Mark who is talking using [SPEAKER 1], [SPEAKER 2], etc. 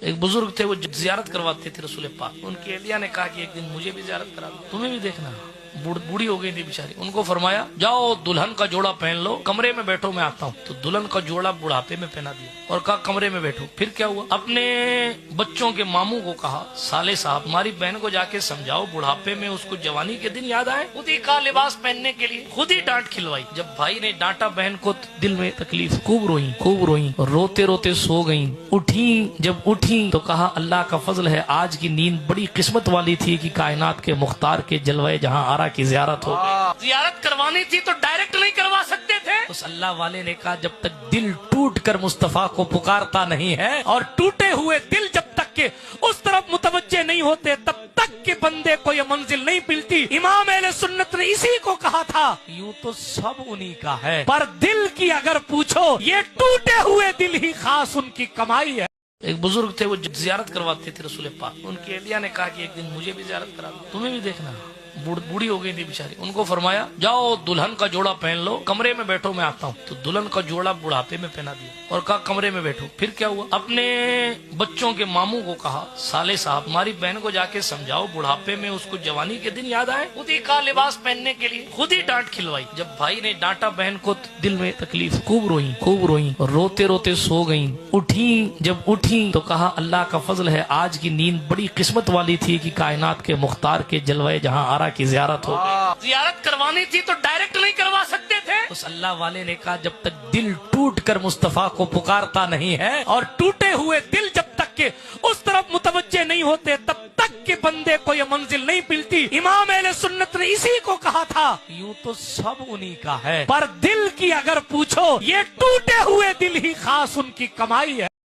[SPEAKER 1] ایک بزرگ تھے، وہ زیارت کرواتے تھے رسول پاک. ان کی اہلیہ نے کہا کہ ایک دن مجھے بھی زیارت کرا دو، تمہیں بھی دیکھنا. بوڑھی ہو گئی تھی بیچاری. ان کو فرمایا جاؤ دلہن کا جوڑا پہن لو، کمرے میں بیٹھو میں آتا ہوں. تو دلہن کا جوڑا بڑھاپے میں پہنا دیا اور کہا کمرے میں بیٹھو. پھر کیا ہوا؟ اپنے بچوں کے ماموں کو کہا سالے صاحب ہماری بہن کو جا کے سمجھاؤ بڑھاپے میں اس کو جوانی کے دن یاد آئے. خود ہی کا لباس پہننے کے لیے خود ہی ڈانٹ کھلوائی. جب بھائی نے ڈانٹا بہن کو دل میں تکلیف، خوب روئیں روتے روتے سو گئیں. جب اٹھی تو کہا اللہ کا فضل ہے آج کی نیند بڑی قسمت والی تھی کہ کائنات کے مختار کے جلوے جہاں آرا کی زیارت ہو گئی. زیارت کروانی تھی تو ڈائریکٹ نہیں کروا سکتے تھے. اس اللہ والے نے کہا جب تک دل ٹوٹ کر مصطفیٰ کو پکارتا نہیں ہے اور ٹوٹے ہوئے دل جب تک کہ اس طرف متوجہ نہیں ہوتے تب تک کہ بندے کو یہ منزل نہیں ملتی. امام اہل سنت نے اسی کو کہا تھا یوں تو سب انہی کا ہے پر دل کی اگر پوچھو یہ ٹوٹے ہوئے دل ہی خاص ان کی کمائی ہے. ایک بزرگ تھے، وہ زیارت کرواتے تھے رسول پاک. ان کی اہلیہ نے کہا کہ ایک دن مجھے بھی زیارت کرا دو، تمہیں بھی دیکھنا. بوڑھی ہو گئی تھی بیچاری. ان کو فرمایا جاؤ دلہن کا جوڑا پہن لو، کمرے میں بیٹھو میں آتا ہوں. تو دلہن کا جوڑا بڑھاپے میں پہنا دیا اور کہا کمرے میں بیٹھو. پھر کیا ہوا؟ اپنے بچوں کے ماموں کو کہا سالے صاحب ہماری بہن کو جا کے سمجھاؤ بڑھاپے میں اس کو جوانی کے دن یاد آئے. خود ہی کا لباس پہننے کے لیے خود ہی ڈانٹ کھلوائی. جب بھائی نے ڈانٹا بہن کو دل میں تکلیف، خوب روئیں روتے روتے سو گئیں. جب اٹھی تو کہا اللہ کا فضل ہے آج کی نیند بڑی قسمت والی تھی کہ کائنات کے مختار کے جلوے جہاں آرا کی زیارت ہو گئی. زیارت کروانی تھی تو ڈائریکٹ نہیں کروا سکتے تھے. اس اللہ والے نے کہا جب تک دل ٹوٹ کر مصطفیٰ کو پکارتا نہیں ہے اور ٹوٹے ہوئے دل جب تک کہ اس طرف متوجہ نہیں ہوتے تب تک کہ بندے کو یہ منزل نہیں ملتی. امام اہل سنت نے اسی کو کہا تھا یوں تو سب انہی کا ہے پر دل کی اگر پوچھو یہ ٹوٹے ہوئے دل ہی خاص ان کی کمائی ہے.